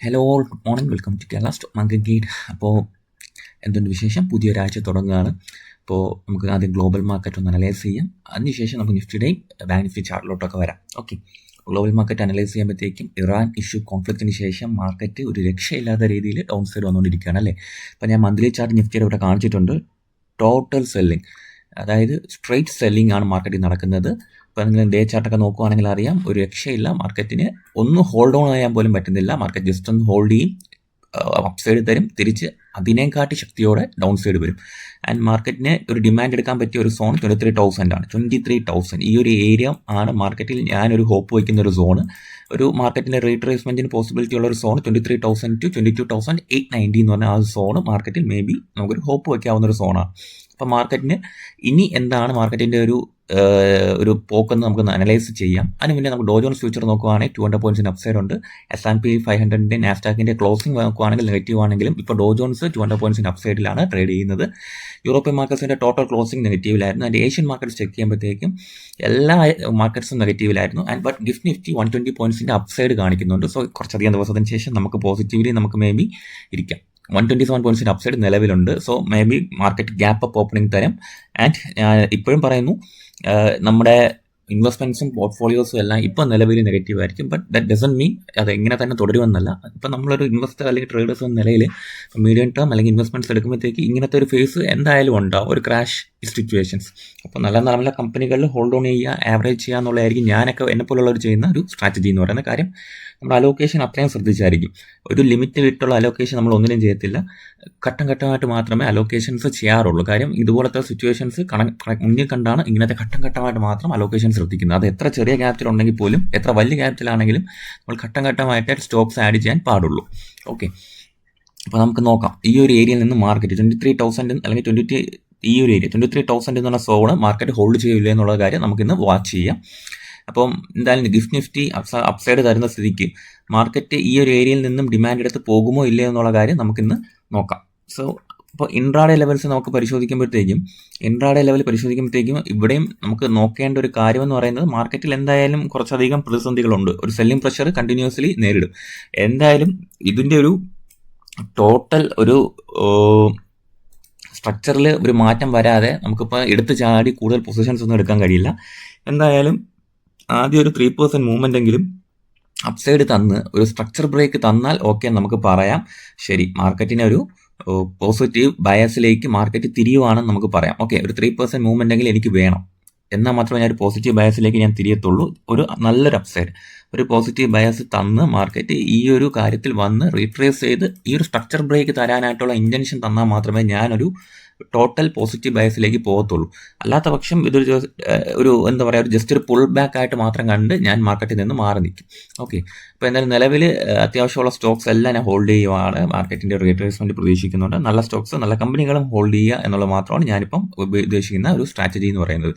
Hello all, good morning. Welcome to Kerala stock market guide. അപ്പോൾ എന്തുണ്ട് വിശേഷം? പുതിയൊരാഴ്ച തുടങ്ങുകയാണ്. അപ്പോൾ നമുക്ക് ആദ്യം ഗ്ലോബൽ മാർക്കറ്റ് ഒന്ന് അനലൈസ് ചെയ്യാം. അതിനുശേഷം നമുക്ക് നിഫ്റ്റിയുടെയും ബാങ്ക് നിഫ്റ്റി ചാർട്ടിലോട്ടൊക്കെ വരാം. ഓക്കെ, ഗ്ലോബൽ മാർക്കറ്റ് അനലൈസ് ചെയ്യുമ്പോഴത്തേക്കും ഇറാൻ ഇഷ്യൂ കോൺഫ്ലിക്റ്റിന് ശേഷം മാർക്കറ്റ് ഒരു രക്ഷയില്ലാത്ത രീതിയിൽ ഡൗൺ സൈഡ് വന്നുകൊണ്ടിരിക്കുകയാണ് അല്ലേ. അപ്പോൾ ഞാൻ മന്ത്ലി ചാർട്ട് നിഫ്റ്റിയുടെ ഇവിടെ കാണിച്ചിട്ടുണ്ട്. ടോട്ടൽ സെല്ലിംഗ്, അതായത് സ്ട്രെയിറ്റ് സെല്ലിംഗ് ആണ് മാർക്കറ്റിൽ നടക്കുന്നത്. ഇപ്പോൾ നിങ്ങൾ ഡേ ചാർട്ടൊക്കെ നോക്കുവാണെങ്കിൽ അറിയാം, ഒരു രക്ഷയില്ല. മാർക്കറ്റിന് ഒന്ന് ഹോൾഡ് ഓൺ ചെയ്യാൻ പോലും പറ്റുന്നില്ല. മാർക്കറ്റ് ജസ്റ്റ് ഒന്ന് ഹോൾഡ് ചെയ്യും, അപ്പ് സൈഡ് തരും, തിരിച്ച് അതിനേക്കാട്ടി ശക്തിയോടെ ഡൗൺ സൈഡ് വരും. ആൻഡ് മാർക്കറ്റിന് ഒരു ഡിമാൻഡ് എടുക്കാൻ പറ്റിയ ഒരു സോൺ 23,000 ആണ്. 23,000 ഈ ഒരു ഏരിയ ആണ് മാർക്കറ്റിൽ ഞാനൊരു ഹോപ്പ് വയ്ക്കുന്ന ഒരു സോണ്. ഒരു മാർക്കറ്റിൻ്റെ റീട്രേസ്മെൻറ്റിന് പോസിബിലിറ്റി ഉള്ള ഒരു സോൺ 23,000 to 22,890 എന്ന് പറഞ്ഞാൽ ആ സോണ് മാർക്കറ്റിൽ മേ ബി നമുക്കൊരു ഹോപ്പ് വയ്ക്കാവുന്ന ഒരു സോണാണ്. അപ്പോൾ മാർക്കറ്റിന് ഇനി എന്താണ് മാർക്കറ്റിൻ്റെ ഒരു പോക്കെന്ന് നമുക്ക് അനലൈസ് ചെയ്യാം. അതിന് മുന്നേ നമുക്ക് ഡോ ജോൺസ് ഫ്യൂച്ചർ നോക്കുവാണെങ്കിൽ 200 പോയിന്റ്സിന് അപ്സൈഡ് ഉണ്ട്. S&P 500 നാസ്ഡാക്കിൻ്റെ ക്ലോസിംഗ് നോക്കുവാണെങ്കിൽ നെഗറ്റീവ് ആണെങ്കിലും ഇപ്പോൾ ഡോ ജോൺസ് 200 പോയിന്റ്സിന് അപ്സൈഡിലാണ് ട്രേഡ് ചെയ്യുന്നത്. യൂറോപ്യൻ മാർക്കറ്റ്സിൻ്റെ ടോട്ടൽ ക്ലോസിംഗ് നെഗറ്റീവിലായിരുന്നു. ആൻഡ് ഏഷ്യൻ മാർക്കറ്റ്സ് ചെക്ക് ചെയ്യുമ്പോഴത്തേക്കും എല്ലാ മാർക്കറ്റ്സും നെഗറ്റീവിലായിരുന്നു. ആൻഡ് ബട്ട് ഗിഫ്റ്റ് നിഫ്റ്റി 120 പോയിന്റ്സിൻ്റെ അപ്സൈഡ് കാണിക്കുന്നുണ്ട്. സോ കുറച്ചധികം ദിവസത്തിന് ശേഷം നമുക്ക് പോസിറ്റീവ്ലി നമുക്ക് മേ ബി ഇരിക്കാം. 127 പോയിന്റ്സിൻ്റെ അപ്സൈഡ് നിലവിലുണ്ട്. So may be market gap up opening തരും. ആൻഡ് ഇപ്പോഴും പറയുന്നു, നമ്മുടെ ഇൻവെസ്റ്റ്മെൻറ്റ്സും പോർട്ട്ഫോളിയോസും എല്ലാം ഇപ്പം നിലവിൽ നെഗറ്റീവ് ആയിരിക്കും. ബട്ട് ദറ്റ് ഡസൻ മീൻ അത് എങ്ങനെ തന്നെ തുടരുമെന്നല്ല. ഇപ്പം നമ്മളൊരു ഇൻവെസ്റ്റർ അല്ലെങ്കിൽ ട്രേഡേഴ്സ് എന്ന നിലയിൽ മീഡിയം ടേം അല്ലെങ്കിൽ ഇൻവെസ്റ്റ്മെൻറ്റ്സ് എടുക്കുമ്പോഴത്തേക്ക് ഇങ്ങനത്തെ ഒരു ഫേസ് എന്തായാലും ഉണ്ടാവും, ഒരു ക്രാഷ് സിറ്റുവേഷൻസ്. അപ്പോൾ നല്ല നല്ല കമ്പനികളിൽ ഹോൾഡ് ഓൺ ചെയ്യുക, ആവറേജ് ചെയ്യുക എന്നുള്ളതായിരിക്കും ഞാനൊക്കെ എന്നെപ്പോലുള്ളവർ ചെയ്യുന്ന ഒരു സ്ട്രാറ്റജി എന്ന് പറയുന്ന കാര്യം. നമ്മുടെ അലോക്കേഷൻ അത്രയും ശ്രദ്ധിച്ചായിരിക്കും. ഒരു ലിമിറ്റ് വിട്ടുള്ള അലോക്കേഷൻ നമ്മൾ ഒന്നിനും ചെയ്യത്തില്ല. ഘട്ടം ഘട്ടമായിട്ട് മാത്രമേ അലോക്കേഷൻസ് ചെയ്യാറുള്ളൂ. കാര്യം ഇതുപോലത്തെ സിറ്റുവേഷൻസ് മുന്നിൽ കണ്ടാണ് ഇങ്ങനത്തെ ഘട്ടം ഘട്ടമായിട്ട് മാത്രം അലോക്കേഷൻ ശ്രദ്ധിക്കുന്നത്. അത് എത്ര ചെറിയ ക്യാപിറ്റലുണ്ടെങ്കിൽ പോലും, എത്ര വലിയ ക്യാപിറ്റലാണെങ്കിലും നമ്മൾ ഘട്ടം ഘട്ടമായിട്ട് സ്റ്റോക്സ് ആഡ് ചെയ്യാൻ പാടുള്ളൂ. ഓക്കെ, അപ്പോൾ നമുക്ക് നോക്കാം. ഈ ഒരു ഏരിയയിൽ നിന്ന് മാർക്കറ്റ് 23,000 അല്ലെങ്കിൽ ഈ ഒരു ഏരിയ 23,000 എന്ന് പറഞ്ഞ സോണ് മാർക്കറ്റ് ഹോൾഡ് ചെയ്യില്ല എന്നുള്ള കാര്യം നമുക്കിന്ന് വാച്ച് ചെയ്യാം. അപ്പം എന്തായാലും ഗിഫ്റ്റ് നിഫ്റ്റി അപ്സൈഡ് തരുന്ന സ്ഥിതിക്ക് മാർക്കറ്റ് ഈ ഒരു ഏരിയയിൽ നിന്നും ഡിമാൻഡ് എടുത്ത് പോകുമോ ഇല്ലയോ എന്നുള്ള കാര്യം നമുക്കിന്ന് നോക്കാം. സോ ഇപ്പോൾ ഇൻട്രാഡേ ലെവൽസ് നമുക്ക് പരിശോധിക്കുമ്പോഴത്തേക്കും ഇവിടെയും നമുക്ക് നോക്കേണ്ട ഒരു കാര്യമെന്ന് പറയുന്നത്, മാർക്കറ്റിൽ എന്തായാലും കുറച്ചധികം പ്രതിസന്ധികളുണ്ട്. ഒരു സെല്ലിംഗ് പ്രഷർ കണ്ടിന്യൂസ്ലി നേരിടും. എന്തായാലും ഇതിൻ്റെ ഒരു ടോട്ടൽ ഒരു സ്ട്രക്ചറിൽ ഒരു മാറ്റം വരാതെ നമുക്കിപ്പോൾ എടുത്ത് ചാടി കൂടുതൽ പൊസിഷൻസ് ഒന്നും എടുക്കാൻ കഴിയില്ല. എന്തായാലും ആദ്യം ഒരു 3% മൂവ്മെൻ്റ് എങ്കിലും അപ്സൈഡ് തന്ന് ഒരു സ്ട്രക്ചർ ബ്രേക്ക് തന്നാൽ ഓക്കെ, നമുക്ക് പറയാം ശരി, മാർക്കറ്റിനെ ഒരു പോസിറ്റീവ് ബയസിലേക്ക് മാർക്കറ്റ് തിരിയുവാണെന്ന് നമുക്ക് പറയാം. ഓക്കെ, ഒരു 3% മൂവ്മെൻ്റ് എങ്കിലും എനിക്ക് വേണം, എന്നാൽ മാത്രമേ ഞാൻ ഒരു പോസിറ്റീവ് ബയസിലേക്ക് ഞാൻ തിരിയത്തുള്ളൂ. ഒരു നല്ലൊരു അപ്സൈഡ്, ഒരു പോസിറ്റീവ് ബയസ് തന്ന് മാർക്കറ്റ് ഈ ഒരു കാര്യത്തിൽ വന്ന് റീട്രേസ് ചെയ്ത് ഈ ഒരു സ്ട്രക്ചർ ബ്രേക്ക് തരാനായിട്ടുള്ള ഇൻറ്റൻഷൻ തന്നാൽ മാത്രമേ ഞാനൊരു ടോട്ടൽ പോസിറ്റീവ് ബയസിലേക്ക് പോകത്തുള്ളൂ. അല്ലാത്ത പക്ഷം ഒരു എന്താ പറയുക, ഒരു ജസ്റ്റ് ഒരു പുൾ ബാക്ക് ആയിട്ട് മാത്രം കണ്ട് ഞാൻ മാർക്കറ്റിൽ നിന്ന് മാറി നിൽക്കും. ഓക്കെ, അപ്പോൾ എന്തായാലും നിലവിൽ അത്യാവശ്യമുള്ള സ്റ്റോക്സ് എല്ലാം ഞാൻ ഹോൾഡ് ചെയ്യുവാണ്. മാർക്കറ്റിൻ്റെ റീട്രേസ്മെൻറ്റ് പ്രതീക്ഷിക്കുന്നുണ്ട്. നല്ല സ്റ്റോക്സ്, നല്ല കമ്പനികളും ഹോൾഡ് ചെയ്യുക എന്നുള്ളത് മാത്രമാണ് ഞാനിപ്പം ഉദ്ദേശിക്കുന്ന ഒരു സ്ട്രാറ്റജി എന്ന് പറയുന്നത്.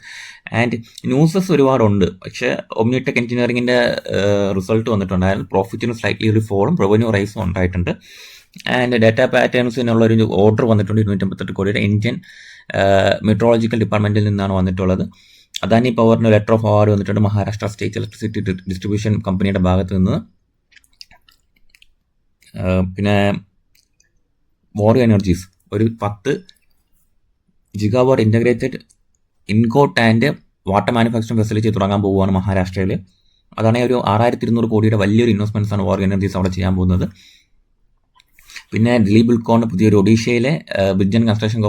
ആൻഡ് ന്യൂസസ് ഒരുപാടുണ്ട്. പക്ഷേ ഒമ്നിടെക് എഞ്ചിനീയറിംഗിൻ്റെ റിസൾട്ട് വന്നിട്ടുണ്ടായിരുന്നു. പ്രോഫിറ്റിന് സ്ലൈറ്റ്ലി ഒരു ഫോളും റവന്യൂ റൈസും ഉണ്ടായിട്ടുണ്ട്. ആൻഡ് ഡാറ്റ പാറ്റേൺസിനുള്ളൊരു ഓർഡർ വന്നിട്ടുണ്ട് 258 കോടിയുടെ. ഇന്ത്യൻ മെട്രോളജിക്കൽ ഡിപ്പാർട്ട്മെൻറ്റിൽ നിന്നാണ് വന്നിട്ടുള്ളത്. അദാനി പവറിന് ലെറ്റർ ഓഫ് അവാർഡ് വന്നിട്ടുണ്ട് മഹാരാഷ്ട്ര സ്റ്റേറ്റ് ഇലക്ട്രിസിറ്റി ഡിസ്ട്രിബ്യൂഷൻ കമ്പനിയുടെ ഭാഗത്ത് നിന്ന്. പിന്നെ വോർ എനർജീസ് ഒരു 10 GW integrated ingot and wafer manufacturing facility തുടങ്ങാൻ പോവുകയാണ് മഹാരാഷ്ട്രയിൽ. അതാണെങ്കിൽ ഒരു 6,200 കോടിയുടെ വലിയൊരു ഇൻവെസ്റ്റ്മെൻറ്റ്സ് ആണ് വോർ എനർജീസ് അവിടെ ചെയ്യാൻ പോകുന്നത്. പിന്നെ ദിലീപ് ബിൽക്കോൺ പുതിയൊരു ഒഡീഷയിലെ ബ്രിഡ്ജ് ആൻഡ് കൺസ്ട്രക്ഷൻ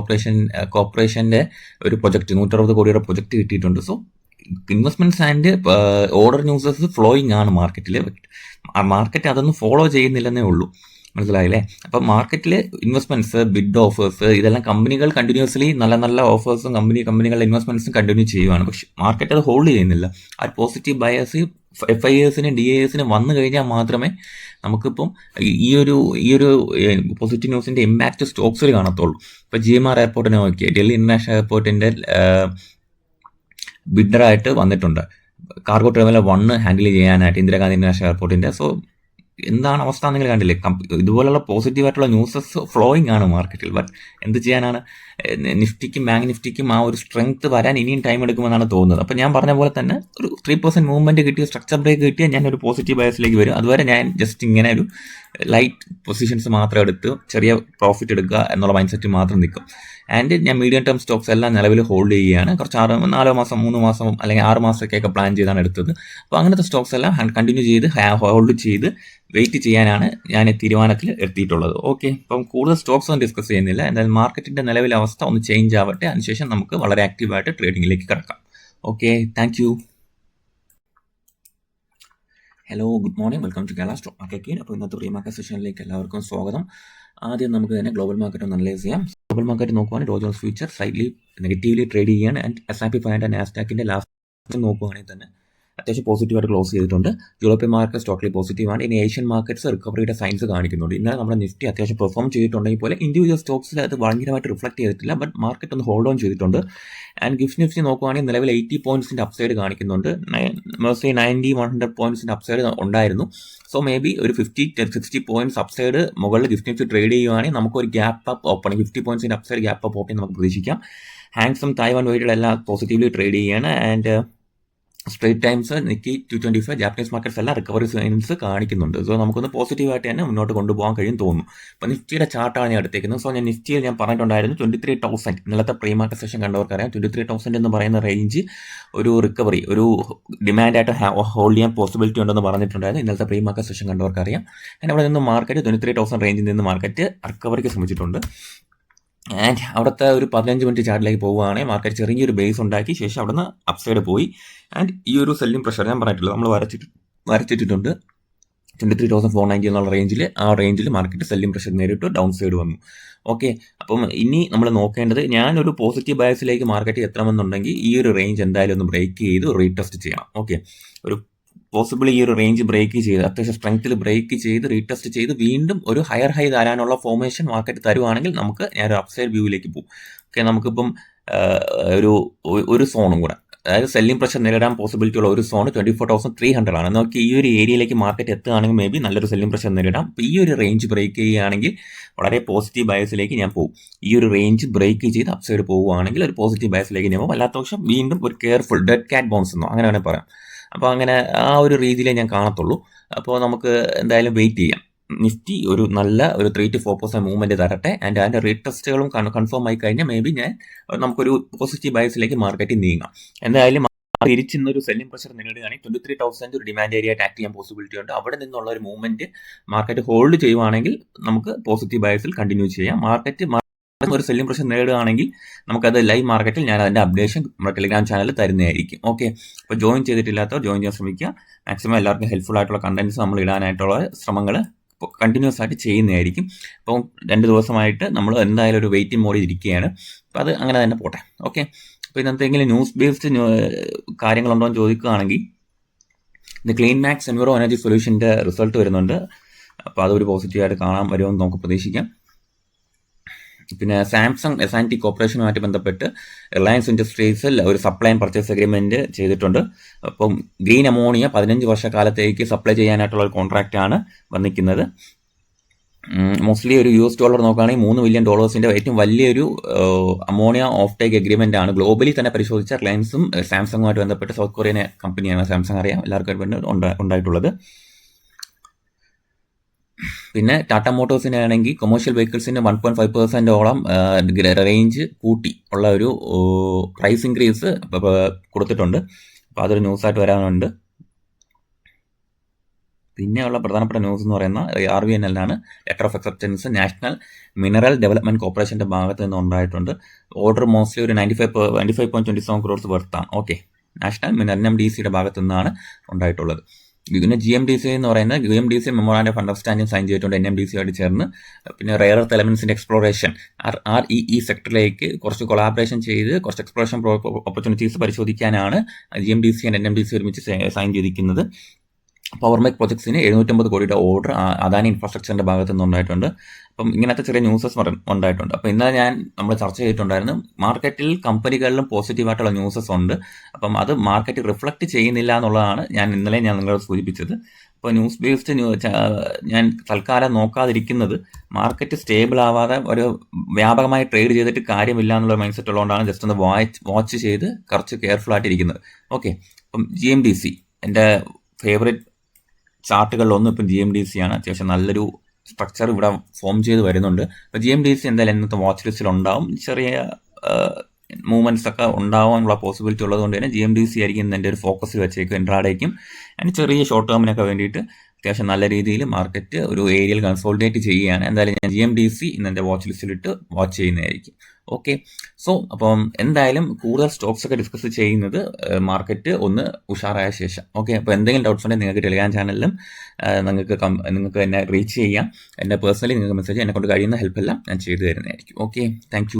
കോർപ്പറേഷൻ്റെ ഒരു പ്രൊജക്റ്റ് 160 കോടിയുടെ പ്രൊജക്റ്റ് കിട്ടിയിട്ടുണ്ട്. So investments and order newses flowing ആണ് മാർക്കറ്റിൽ. മാർക്കറ്റ് അതൊന്നും ഫോളോ ചെയ്യുന്നില്ലെന്നേ ഉള്ളൂ, മനസ്സിലായില്ലേ? അപ്പം മാർക്കറ്റിൽ ഇൻവെസ്റ്റ്മെൻറ്റ്സ്, ബിഡ് ഓഫേഴ്സ്, ഇതെല്ലാം കമ്പനികൾ കണ്ടിന്യൂസ്ലി നല്ല നല്ല ഓഫേഴ്സും കമ്പനികളുടെ ഇൻവെസ്റ്റ്മെൻറ്റ്സും കണ്ടിന്യൂ ചെയ്യുവാണ്. പക്ഷേ മാർക്കറ്റ് അത് ഹോൾഡ് ചെയ്യുന്നില്ല. ആ പോസിറ്റീവ് ബയസ് FIAസിന് DASന് വന്നു കഴിഞ്ഞാൽ മാത്രമേ നമുക്കിപ്പം ഈ ഒരു പോസിറ്റീവ് ന്യൂസിൻ്റെ ഇമ്പാക്റ്റ് സ്റ്റോക്സിൽ കാണത്തുള്ളൂ. ഇപ്പോൾ GMR എയർപോർട്ടിനെ നോക്കിയാൽ ഡൽഹി ഇൻ്റർനാഷണൽ എയർപോർട്ടിൻ്റെ ബിഡറായിട്ട് വന്നിട്ടുണ്ട്. കാർഗോ ടെർമിനൽ 1 ഹാൻഡിൽ ചെയ്യാനായിട്ട് ഇന്ദിരാഗാന്ധി ഇൻ്റർനാഷണൽ എയർപോർട്ടിൻ്റെ. സോ എന്താണ് അവസ്ഥ നിങ്ങൾ കണ്ടില്ലേ? ഇതുപോലുള്ള പോസിറ്റീവായിട്ടുള്ള ന്യൂസസ് ഫ്ലോയിങ് ആണ് മാർക്കറ്റിൽ. ബട്ട് എന്ത് ചെയ്യാനാണ്, നിഫ്റ്റിക്കും ബാങ്ക് നിഫ്റ്റിക്കും ആ ഒരു സ്ട്രെങ്ത് വരാൻ ഇനിയും ടൈം എടുക്കുമെന്നാണ് തോന്നുന്നത്. അപ്പോൾ ഞാൻ പറഞ്ഞ പോലെ തന്നെ ഒരു 3% മൂവ്മെൻറ്റ് കിട്ടിയ സ്ട്രക്ചർ ബ്രേക്ക് കിട്ടിയാൽ ഞാൻ ഒരു പോസിറ്റീവ് ബയസിലേക്ക് വരും. അതുവരെ ഞാൻ ജസ്റ്റ് ഇങ്ങനെ ഒരു ലൈറ്റ് പൊസിഷൻസ് മാത്രം എടുത്ത് ചെറിയ പ്രോഫിറ്റ് എടുക്കുക എന്നുള്ള മൈൻഡ് സെറ്റ് മാത്രം നിൽക്കും. ആൻഡ് ഞാൻ മീഡിയം ടേം സ്റ്റോക്സ് എല്ലാം നിലവിൽ ഹോൾഡ് ചെയ്യുകയാണ്. കുറച്ച് 4 മാസം 3 മാസം അല്ലെങ്കിൽ 6 മാസമൊക്കെയൊക്കെ പ്ലാൻ ചെയ്താണ് എടുത്തത്. അപ്പോൾ അങ്ങനത്തെ സ്റ്റോക്സ് എല്ലാം കണ്ടിന്യൂ ചെയ്ത് ഹോൾഡ് ചെയ്ത് വെയിറ്റ് ചെയ്യാനാണ് ഞാൻ തീരുമാനത്തിൽ എത്തിയിട്ടുള്ളത്. ഓക്കെ, അപ്പം കൂടുതൽ സ്റ്റോക്സ് ഒന്നും ഡിസ്കസ് ചെയ്യുന്നില്ല. എന്തായാലും മാർക്കറ്റിൻ്റെ നിലവിലെ അവസ്ഥ ഒന്ന് ചേഞ്ച് ആവട്ടെ, അതിനുശേഷം നമുക്ക് വളരെ ആക്റ്റീവായിട്ട് ട്രേഡിങ്ങിലേക്ക് കിടക്കാം. Okay, thank you. Hello, good morning, welcome to Kerala stock market. അപ്പോൾ ഇന്നത്തെ പ്രീ മാർക്കറ്റ് സെഷനിലേക്ക് എല്ലാവർക്കും സ്വാഗതം. ആദ്യം നമുക്ക് തന്നെ ഗ്ലോബൽ മാർക്കറ്റ് ഒന്ന് അനലൈസ് ചെയ്യാം. ഗ്ലോബൽ മാർക്കറ്റ് നോക്കുവാണെങ്കിൽ ഡോ John's future slightly negatively trade ചെയ്യാണ്. ആൻഡ് S&P 500 നാസ്ഡാക്കിൻ്റെ ലാസ്റ്റ് നോക്കുവാണെങ്കിൽ തന്നെ അത്യാവശ്യം പോസിറ്റീവായിട്ട് ക്ലോസ് ചെയ്തിട്ടുണ്ട്. യൂറോപ്യൻ മാർക്കറ്റ് സ്റ്റോക്കിൽ പോസിറ്റീവാണ്. ഇനി ഏഷ്യൻ മാർക്കറ്റ്സ് റിക്കവറിയുടെ സൈൻസ് കാണിക്കുന്നുണ്ട്. ഇന്നലെ നമ്മുടെ നിഫ്റ്റി അത്യാവശ്യം പെർഫോം ചെയ്തിട്ടുണ്ടെങ്കിൽ പോലെ ഇൻഡിവിജ്വൽ സ്റ്റോക്സിൽ അത് ഭയങ്കരമായിട്ട് റിഫ്ലക്ട് ചെയ്തിട്ടില്ല. ബട്ട് മാർക്കറ്റ് ഒന്ന് ഹോൾഡ് ഓൺ ചെയ്തിട്ടുണ്ട്. ആൻഡ് ഗിഫ്റ്റ് നിഫ്റ്റി നോക്കുവാണെങ്കിൽ നിലവിൽ 80 പോയിന്റ്സിൻ്റെ അപ്സൈഡ് കാണിക്കുന്നുണ്ട്. 90-100 പോയിന്റ്സിൻ്റെ അപ്സൈഡ് ഉണ്ടായിരുന്നു. സോ മേ ബി ഒരു 50-60 പോയിന്റ്സ് അപ്സൈഡ് മുകളിൽ ഗിഫ്റ്റ് നിഫ്റ്റി ട്രേഡ് ചെയ്യുവാണെങ്കിൽ നമുക്കൊരു ഗ്യാപ്പ് അപ്പ് ഓപ്പൺ 50 പോയിന്റ്സിൻ്റെ അപ്സൈഡ് ഗ്യാപ്പ് അപ്പ് ഓപ്പൺ നമുക്ക് പ്രതീക്ഷിക്കാം. ഹാങ്സം തായ്വാൻ വെയിറ്റുകൾ എല്ലാം പോസിറ്റീവ്ലി ട്രേഡ് ചെയ്യുകയാണ്. And Straits Times Nikkei 225 Japanese markets എല്ലാം റിക്കവറി സൈൻസ് കാണിക്കുന്നുണ്ട്. സോ നമുക്കൊന്ന് പോസിറ്റീവായിട്ട് തന്നെ മുന്നോട്ട് കൊണ്ടുപോകാൻ കഴിയും തോന്നുന്നു. അപ്പോൾ നിഫ്റ്റിയുടെ ചാർട്ടാണ് ഞാൻ എടുത്തേക്കുന്നത്. സോ ഞാൻ നിഫ്റ്റിയിൽ ഞാൻ പറഞ്ഞിട്ടുണ്ടായിരുന്നു 23,000 ഇന്നലത്തെ പ്രീ മാർക്കറ്റ് സെഷൻ കണ്ടവർക്കറിയാം. 23,000 എന്ന് പറയുന്ന റേഞ്ച് ഒരു റിക്കവറി, ഒരു ഡിമാൻഡായിട്ട് ഹോൾഡ് ചെയ്യാൻ പോസിബിലിറ്റി ഉണ്ടെന്ന് പറഞ്ഞിട്ടുണ്ടായിരുന്നു. ഇന്നലത്തെ പ്രീ മാർക്കറ്റ് സെഷൻ കണ്ടവർക്കറിയാം. ഞാൻ അവിടെ നിന്ന് മാർക്കറ്റ് 23,000 റേഞ്ചിൽ നിന്ന് മാർക്കറ്റ് റിക്കവറിക്ക് ശ്രമിച്ചിട്ടുണ്ട്. ആൻഡ് അവിടുത്തെ ഒരു 15 മിനിറ്റ് ചാർട്ടിലേക്ക് പോവുകയാണെങ്കിൽ മാർക്കറ്റ് ചെറിയൊരു ബേസ് ഉണ്ടാക്കി ശേഷം അവിടെ നിന്ന് അപ്സൈഡ് പോയി. ആൻഡ് ഈ ഒരു സെല്ലിംഗ് പ്രഷർ ഞാൻ പറഞ്ഞിട്ടുള്ളത് നമ്മൾ വരച്ചിട്ടുണ്ട് 23,490 എന്നുള്ള റേഞ്ചിൽ. ആ റേഞ്ചിൽ മാർക്കറ്റ് സെല്ലിംഗ് പ്രഷർ നേരിട്ട് ഡൗൺ സൈഡ് വന്നു. ഓക്കെ, അപ്പം ഇനി നമ്മൾ നോക്കേണ്ടത്, ഞാനൊരു പോസിറ്റീവ് ബയസിലേക്ക് മാർക്കറ്റ് എത്തണമെന്നുണ്ടെങ്കിൽ ഈ ഒരു റേഞ്ച് എന്തായാലും ഒന്ന് ബ്രേക്ക് ചെയ്ത് റീടെസ്റ്റ് ചെയ്യണം. ഓക്കെ, ഒരു പോസിബിൾ ഈ ഒരു റേഞ്ച് ബ്രേക്ക് ചെയ്ത് അത്യാവശ്യം സ്ട്രെങ്ത്തിൽ ബ്രേക്ക് ചെയ്ത് റീടെസ്റ്റ് ചെയ്ത് വീണ്ടും ഒരു ഹയർ ഹൈ തരാനുള്ള ഫോർമേഷൻ മാർക്കറ്റ് തരുവാണെങ്കിൽ നമുക്ക് ഞാനൊരു അപ്സൈഡ് വ്യൂവിലേക്ക് പോകും. ഓക്കെ, നമുക്കിപ്പം ഒരു സോണും കൂടെ, അതായത് സെല്ലിംഗ് പ്രഷർ നേരിടാൻ പോസിബിലിറ്റി ഉള്ള ഒരു സോൺ 24,300 ആണ്. നമുക്ക് ഈ ഒരു ഏരിയയിലേക്ക് മാർക്കറ്റ് എത്തുകയാണെങ്കിൽ മേ ബി നല്ലൊരു സെല്ലിംഗ് പ്രഷർ നേരിടാം. അപ്പോൾ ഈ ഒരു റേഞ്ച് ബ്രേക്ക് ചെയ്യുകയാണെങ്കിൽ വളരെ പോസിറ്റീവ് ബയസിലേക്ക് ഞാൻ പോകും. ഈ ഒരു റേഞ്ച് ബ്രേക്ക് ചെയ്ത് അപ്സൈഡ് പോവുകയാണെങ്കിൽ ഒരു പോസിറ്റീവ് ബയസിലേക്ക് ഞാൻ പോകും. അല്ലാത്ത പക്ഷം വീണ്ടും ഒരു കെയർഫുൾ ഡെഡ് കാറ്റ് ബൗൺസ് എന്നോ അങ്ങനെ വേണേൽ പറയാം. അപ്പോൾ അങ്ങനെ ആ ഒരു രീതിയിലേ ഞാൻ കാണത്തുള്ളൂ. അപ്പോൾ നമുക്ക് എന്തായാലും വെയിറ്റ് ചെയ്യാം. നിഫ്റ്റി ഒരു നല്ല ഒരു 3-4% മൂവ്മെൻറ്റ് തരട്ടെ. ആൻഡ് അതിൻ്റെ റീടെസ്റ്റുകളും കൺഫേം ആയി കഴിഞ്ഞാൽ മേ ബി നമുക്കൊരു പോസിറ്റീവ് ബയസിലേക്ക് മാർക്കറ്റിൽ നീങ്ങാം. എന്തായാലും തിരിച്ചിന്നൊരു സെല്ലിംഗ് പ്രഷർ നേടുകയാണെങ്കിൽ 23,000 ഒരു ഡിമാൻഡ് ഏരിയ ആയിട്ട് ആക്ട് ചെയ്യാൻ പോസിബിലിറ്റി ഉണ്ട്. അവിടെ നിന്നുള്ള ഒരു മൂവ്മെൻറ്റ് മാർക്കറ്റ് ഹോൾഡ് ചെയ്യുവാണെങ്കിൽ നമുക്ക് പോസിറ്റീവ് ബയസിൽ കണ്ടിന്യൂ ചെയ്യാം. മാർക്കറ്റ് ഒരു സെല്ലിംഗ് പ്രഷർ നേടുകയാണെങ്കിൽ നമുക്കത് ലൈവ് മാർക്കറ്റിൽ ഞാൻ അതിൻ്റെ അപ്ഡേഷൻ നമ്മുടെ ടെലിഗ്രാം ചാനലിൽ തരുന്നതായിരിക്കും. ഓക്കെ, അപ്പോൾ ജോയിൻ ചെയ്തിട്ടില്ലാത്തവർ ജോയിൻ ചെയ്യാൻ ശ്രമിക്കുക. മാക്സിമം എല്ലാവർക്കും ഹെൽപ്ഫുൾ ആയിട്ടുള്ള കണ്ടന്റ്സ് നമ്മൾ ഇടാനായിട്ടുള്ള ശ്രമങ്ങൾ കണ്ടിന്യൂസ് ആയിട്ട് ചെയ്യുന്നതായിരിക്കും. അപ്പം 2 ദിവസമായിട്ട് നമ്മൾ എന്തായാലും ഒരു വെയിറ്റിംഗ് മോഡിൽ ഇരിക്കുകയാണ്. അപ്പോൾ അത് അങ്ങനെ തന്നെ പോട്ടെ. ഓക്കെ, അപ്പോൾ ഇന്നത്തെങ്കിലും ന്യൂസ് ബേസ്ഡ് കാര്യങ്ങളുണ്ടോ എന്ന് ചോദിക്കുകയാണെങ്കിൽ ഇത് ക്ലീൻ മാക്സ് എൻവിറോ എനർജി സൊല്യൂഷൻ്റെ റിസൾട്ട് വരുന്നുണ്ട്. അപ്പോൾ അതൊരു പോസിറ്റീവായിട്ട് കാണാൻ വരുമെന്ന് നമുക്ക് പ്രതീക്ഷിക്കാം. പിന്നെ സാംസങ് S&T കോർപ്പറേഷനുമായിട്ട് ബന്ധപ്പെട്ട് റിലയൻസ് ഇൻഡസ്ട്രീസിൽ ഒരു സപ്ലൈ ആൻഡ് പർച്ചേസ് അഗ്രിമെൻറ്റ് ചെയ്തിട്ടുണ്ട്. അപ്പം ഗ്രീൻ അമോണിയ 15 വർഷക്കാലത്തേക്ക് സപ്ലൈ ചെയ്യാനായിട്ടുള്ള ഒരു കോൺട്രാക്റ്റാണ് വന്നിരിക്കുന്നത്. മോസ്റ്റ്ലി ഒരു $US നോക്കുകയാണെങ്കിൽ $3 മില്യൺ ഏറ്റവും വലിയൊരു അമോണിയ ഓഫ് ടേക്ക് അഗ്രിമെൻ്റ് ആണ്. ഗ്ലോബലി തന്നെ പരിശോധിച്ച റിലയൻസും സാംസങ്ങുമായിട്ട് ബന്ധപ്പെട്ട് സൗത്ത് കൊറിയൻ കമ്പനിയാണ് സാംസങ്, അറിയാം എല്ലാവർക്കും ഉണ്ടായിട്ടുള്ളത്. പിന്നെ ടാറ്റ മോട്ടോഴ്സിന് ആണെങ്കിൽ കൊമേഴ്ഷ്യൽ വെഹിക്കിൾസിന് 1.5% റേഞ്ച് കൂട്ടി ഉള്ള ഒരു പ്രൈസ് ഇൻക്രീസ് കൊടുത്തിട്ടുണ്ട്. അപ്പോൾ അതൊരു ന്യൂസായിട്ട് വരാനുണ്ട്. പിന്നെയുള്ള പ്രധാനപ്പെട്ട ന്യൂസ് എന്ന് പറയുന്ന RVNL ആണ്. Letter of acceptance National Mineral Development കോർപ്പറേഷൻ്റെ ഭാഗത്ത് നിന്ന് ഉണ്ടായിട്ടുണ്ട്. ഓർഡർ മോസ്റ്റ്ലി ഒരു 95.27 crores വർത്താണ്. ഓക്കെ, നാഷണൽ NMDCയുടെ ഭാഗത്തു നിന്നാണ് ഉണ്ടായിട്ടുള്ളത്. ഇതിന് GMDC എന്ന് പറയുന്ന UMDC memorandum of understanding sign ചെയ്തിട്ടുണ്ട് NMDC ആയിട്ട് ചേർന്ന്. പിന്നെ റെയർ എർത്ത് എലമെന്റ്സിന്റെ എക്സ്പ്ലോറേഷൻ REE സെക്ടറിലേക്ക് കുറച്ച് കൊളാബറേഷൻ ചെയ്ത് കുറച്ച് എക്സ്പ്ലോറേഷൻ ഓപ്പർച്യൂണിറ്റീസ് പരിശോധിക്കാനാണ് GMDC ആൻഡ് NMDC ഒരുമിച്ച് സൈൻ ചെയ്തിരിക്കുന്നത്. പവർ മേക്ക് പ്രോജക്ട്സിന് 750 കോടിയുടെ ഓർഡർ അദാനി ഇൻഫ്രാസ്ട്രക്ചറിന്റെ ഭാഗത്തു നിന്ന് ഉണ്ടായിട്ടുണ്ട്. അപ്പം ഇങ്ങനത്തെ ചെറിയ ന്യൂസസ് ഉണ്ടായിട്ടുണ്ട്. അപ്പോൾ ഇന്നലെ നമ്മൾ ചർച്ച ചെയ്തിട്ടുണ്ടായിരുന്നു, മാർക്കറ്റിൽ കമ്പനികളിലും പോസിറ്റീവായിട്ടുള്ള ന്യൂസസ് ഉണ്ട്. അപ്പം അത് മാർക്കറ്റ് റിഫ്ലക്റ്റ് ചെയ്യുന്നില്ല എന്നുള്ളതാണ് ഞാൻ നിങ്ങളോട് സൂചിപ്പിച്ചത്. ഇപ്പോൾ ന്യൂസ് ബേസ്ഡ് ഞാൻ തൽക്കാലം നോക്കാതിരിക്കുന്നത് മാർക്കറ്റ് സ്റ്റേബിൾ ആവാതെ ഒരു വ്യാപകമായി ട്രേഡ് ചെയ്തിട്ട് കാര്യമില്ല എന്നുള്ള മൈൻഡ് സെറ്റ് ഉള്ളതുകൊണ്ടാണ് ജസ്റ്റ് ഒന്ന് വാച്ച് ചെയ്ത് കുറച്ച് കെയർഫുൾ ആയിട്ടിരിക്കുന്നത്. ഓക്കെ, അപ്പം GMDC എൻ്റെ ഫേവറേറ്റ് ചാർട്ടുകളിലൊന്നും ഇപ്പം GMDC ആണ്. അത്യാവശ്യം നല്ലൊരു സ്ട്രക്ചർ ഇവിടെ ഫോം ചെയ്ത് വരുന്നുണ്ട്. അപ്പോൾ GMDC എന്തായാലും ഇന്നത്തെ വാച്ച് ലിസ്റ്റിൽ ഉണ്ടാവും. ചെറിയ മൂവ്മെൻറ്റ്സ് ഒക്കെ ഉണ്ടാവാനുള്ള പോസിബിലിറ്റി ഉള്ളതുകൊണ്ട് തന്നെ GMDC ആയിരിക്കും ഇന്ന് എൻ്റെ ഒരു ഫോക്കസിൽ വെച്ചേക്കും ഇൻട്രാഡേക്കും. അതിന് ചെറിയ ഷോർട്ട് ടേമിനൊക്കെ വേണ്ടിയിട്ട് അത്യാവശ്യം നല്ല രീതിയിൽ മാർക്കറ്റ് ഒരു ഏരിയയിൽ കൺസോളിഡേറ്റ് ചെയ്യുകയാണ്. എന്തായാലും ഞാൻ GMDC ഇന്ന് എൻ്റെ വാച്ച് ലിസ്റ്റിലിട്ട് വാച്ച് ചെയ്യുന്നതായിരിക്കും. ഓക്കെ, സോ അപ്പം എന്തായാലും കൂടുതൽ സ്റ്റോക്സ് ഒക്കെ ഡിസ്കസ് ചെയ്യുന്നത് മാർക്കറ്റ് ഒന്ന് ഉഷാറായ ശേഷം. ഓക്കെ, അപ്പോൾ എന്തെങ്കിലും ഡൗട്ട്സ് ഉണ്ടെങ്കിൽ നിങ്ങൾക്ക് ടെലിഗ്രാം ചാനലിലും നിങ്ങൾക്ക് എന്നെ റീച്ച് ചെയ്യാം. എൻ്റെ പേഴ്സണലി നിങ്ങൾക്ക് മെസ്സേജ് എന്നെ കൊണ്ട് കഴിയുന്ന ഹെൽപ്പ് എല്ലാം ഞാൻ ചെയ്തു തരുന്നതായിരിക്കും. Okay, thank U.